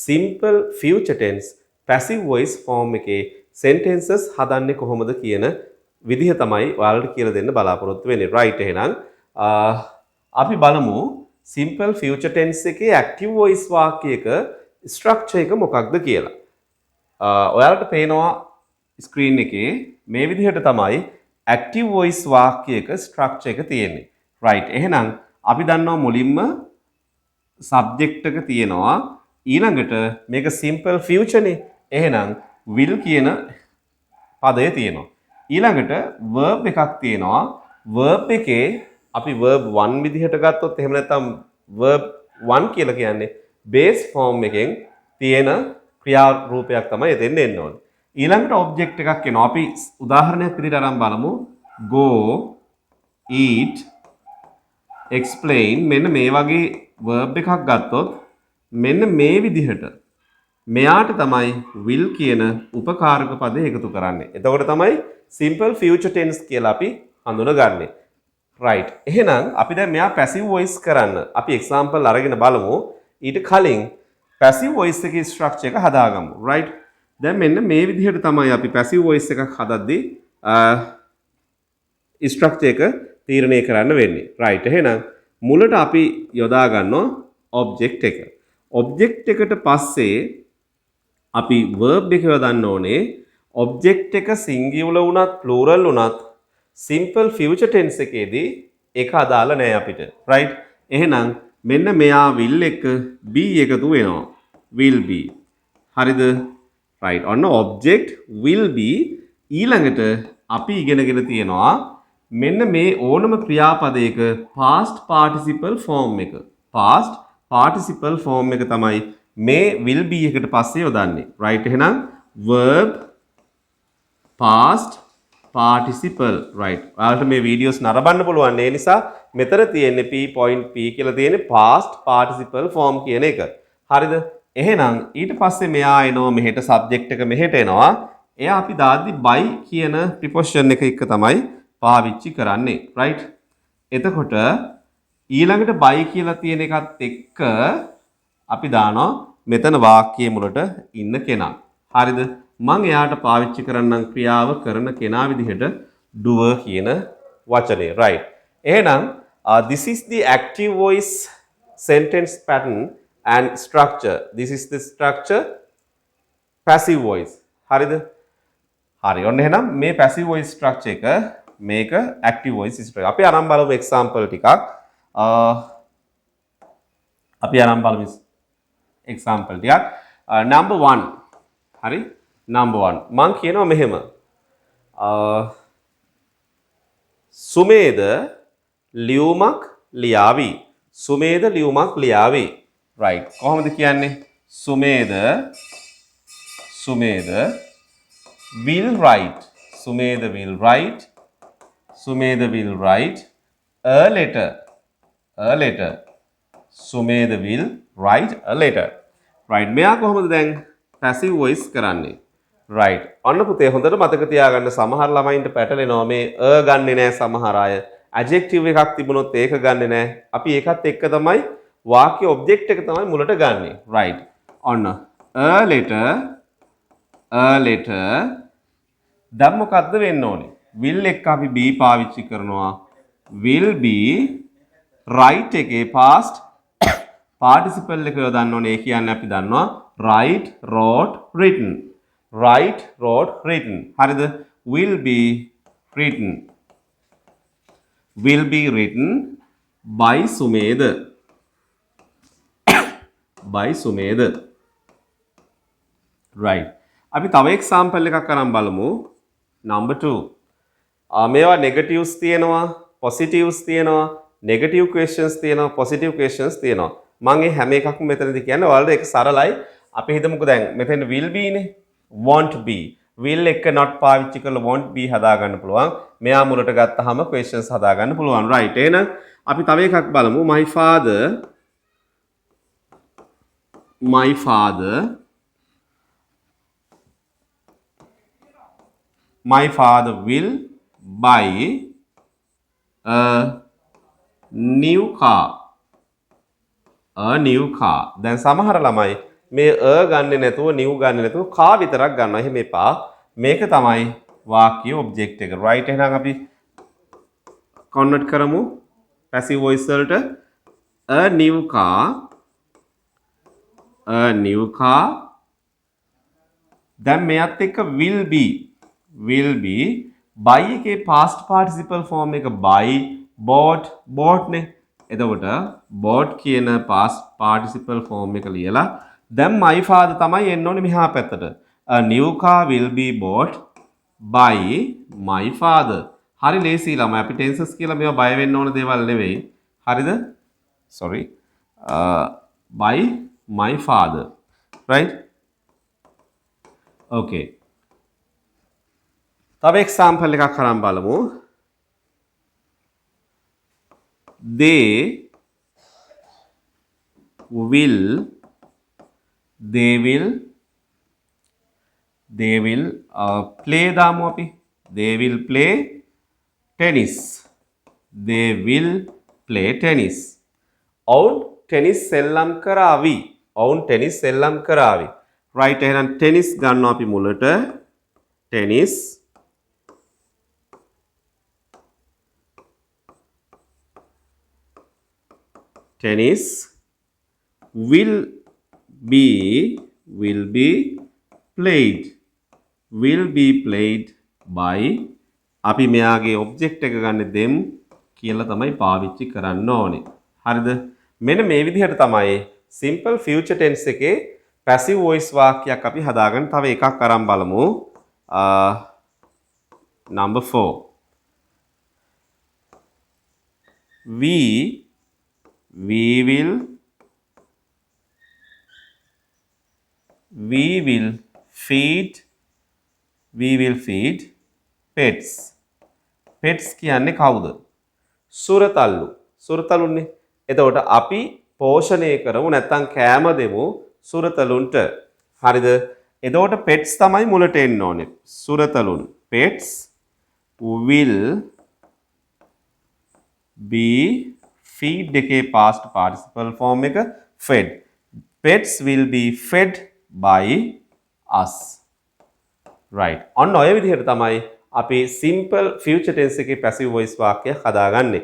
simple future tense passive voice form එකේ sentences හදන්නේ කොහොමද කියන විදිහ තමයි ඔයාලට කියලා දෙන්න බලාපොරොත්තු වෙන්නේ. right එහෙනම් අපි බලමු simple future tense එකේ active voice වාක්‍යයක structure එක මොකක්ද කියලා. ඔයාලට පේනවා screen එකේ මේ විදිහට තමයි active voice වාක්‍යයක structure එක තියෙන්නේ. right එහෙනම් අපි දන්නවා මුලින්ම subject එක තියෙනවා ඊළඟට මේක simple future නේ. එහෙනම් will කියන පදය තියෙනවා. ඊළඟට verb එකක් තියෙනවා. verb එකේ අපි verb 1 විදිහට ගත්තොත් එහෙම නැත්නම් verb 1 කියලා කියන්නේ base form එකෙන් තියෙන ක්‍රියා රූපයක් තමයි එතෙන් එන්න ඕනේ. ඊළඟට object එකක් එනවා. අපි උදාහරණයක් විදිහට අරන් බලමු. go, eat, explain මෙන්න මේ වගේ verb එකක් ගත්තොත් මෙන්න මේ විදිහට මෙයාට තමයි will කියන උපකාරක පදය එකතු කරන්නේ. එතකොට තමයි simple future tense කියලා අපි හඳුනගන්නේ. right. එහෙනම් අපි දැන් මෙයා passive voice කරන්න අපි example අරගෙන බලමු. ඊට කලින් passive voice එකේ structure එක හදාගමු. right. දැන් මෙන්න මේ විදිහට තමයි අපි passive voice එකක් හදද්දී structure එක තීරණය කරන්න වෙන්නේ. right. එහෙනම් මුලට අපි යොදා ගන්නවා object එක. object එකට පස්සේ අපි verb එක යොදන්න ඕනේ. object එක singular වුණත් plural වුණත් simple future tense එකේදී ඒක අදාළ නෑ අපිට. right. එහෙනම් මෙන්න මෙයා will එක be එකතු වෙනවා. will be. හරිද? right. ඔන්න object will be ඊළඟට අපි ඉගෙනගෙන තියෙනවා මෙන්න මේ ඕනම ක්‍රියාපදයක past participle form එක. past participle form එක තමයි මේ will be එකට පස්සේ යොදන්නේ. right. එහෙනම් verb past participle. right. ඔයාලට මේ වීඩියෝස් නරඹන්න පුළුවන්. ඒ නිසා මෙතන තියෙන්නේ p.p කියලා තියෙන්නේ past participle form කියන එක. හරිද? එහෙනම් ඊට පස්සේ මෙයා එනවා මෙහෙට subject එක මෙහෙට එනවා. එයා අපි දාද්දි by කියන preposition එක එක්ක තමයි පාවිච්චි කරන්නේ. right. එතකොට ඊළඟට by කියලා තියෙන එකත් එක්ක අපි දානවා මෙතන වාක්‍යයේ මුලට ඉන්න කෙනා. හරිද? මම එයාට පාවිච්චි කරන්නම් ක්‍රියාව කරන කෙනා විදිහට doer කියන වචනේ. right. එහෙනම් this is the active voice sentence pattern and structure. this is the structure passive voice. හරිද? හරි. ඔන්න එහෙනම් මේ passive voice structure එක මේක active voice structure. අපි අරන් බලමු example ටිකක්. අපි අරන් බලමු example ටිකක්. number 1. හරි? number 1. මං කියනවා මෙහෙම. සුමේද ලියුමක් ලියාවි. සුමේද ලියුමක් ලියාවි. right. කොහොමද කියන්නේ? Sumedha will write. Sumedha will write. Sumedha will write a letter. a letter. Sumedha will write a letter. right. මෙයා කොහොමද දැන් passive voice කරන්නේ? right. ඔන්න පුතේ හොඳට මතක තියාගන්න සමහර ළමයින්ට පැටලෙනවා මේ ගන්නෙ නෑ සමහර අය. adjective එකක් තිබුණොත් ඒක ගන්නෙ නෑ. අපි ඒකත් එක්ක තමයි වාක්‍ය object එක තමයි මුලට ගන්නෙ. right. ඔන්න a letter දැන් මොකද්ද වෙන්න ඕනේ? will එක අපි be පාවිච්චි කරනවා. will be write එකේ past participle එක යොදන්න ඕනේ. ඒ කියන්නේ අපි දන්නවා write, wrote, written. write, wrote, written. හරිද? will be written. will be written by Sumeda. by Sumeda. right. අපි තව example එකක් අරන් බලමු. number 2. මේවා negatives තියෙනවා, positives තියෙනවා, negative questions තියෙනවා, positive questions තියෙනවා. මම මේ හැම එකක්ම මෙතනදී කියන්නේ ඔයාලට ඒක සරලයි. අපි හිතමුකෝ දැන් මෙතන will be නේ, won't be. will එක not පාවිච්චි කරලා won't be හදා ගන්න පුළුවන්. මෙයා මුලට ගත්තාම questions හදා ගන්න පුළුවන්. right. එහෙනම් අපි තව එකක් බලමු. my father will buy a new car. a new car. දැන් සමහර ළමයි මේ ගන්නෙ නැතුව new ගන්නෙ නැතුව කා විතරක් ගන්නවා. එහෙම එපා. මේක තමයි වාක්‍ය ඔබ්ජෙක්ට් එක. right එහෙනම් අපි convert කරමු passive voice වලට a new car දැන් මෙයත් එක්ක will be buy එකේ past participle form එක buy bought නේ. එතකොට bought කියන past participle form එක ලියලා දැන් my father තමයි එන්න ඕනේ මෙහා පැත්තට. a new car will be bought by my father. හරි ලේසි ළමයි. අපි tenses කියලා මේවා බය වෙන්න ඕන දේවල් නෙවෙයි. හරිද? sorry. by my father. right? okay. තව එක්සැම්පල් එකක් අරන් බලමු. they will play දාමු අපි. they will play tennis. they will play tennis. ඔවුන් ටෙනිස් සෙල්ලම් කරાવી. ඔවුන් ටෙනිස් සෙල්ලම් කරાવી. right එහෙනම් ටෙනිස් ගන්නවා අපි මුලට. Tennis tennis will be played by අපි මෙයාගේ ඔබ්ජෙක්ට් එක ගන්න them කියලා තමයි පාවිච්චි කරන්න ඕනේ. හරිද? මෙන්න මේ විදිහට තමයි simple future tense එකේ passive voice වාක්‍යයක් අපි හදාගන්න. තව එකක් අරන් බලමු. number 4 we will feed pets. pets කියන්නේ කවුද? සුරතලුන්නේ. එතකොට අපි පෝෂණය කරමු නැත්නම් කෑම දෙමු සුරතලුන්ට. හරිද? එතකොට pets තමයි මුලට එන්න ඕනේ. සුරතලුන්. pets will be feed එකේ past participle form එක fed. pets will be fed by us. right. ඔන්න ඔය විදිහට තමයි අපි simple future tense එකේ passive voice වාක්‍ය හදාගන්නේ.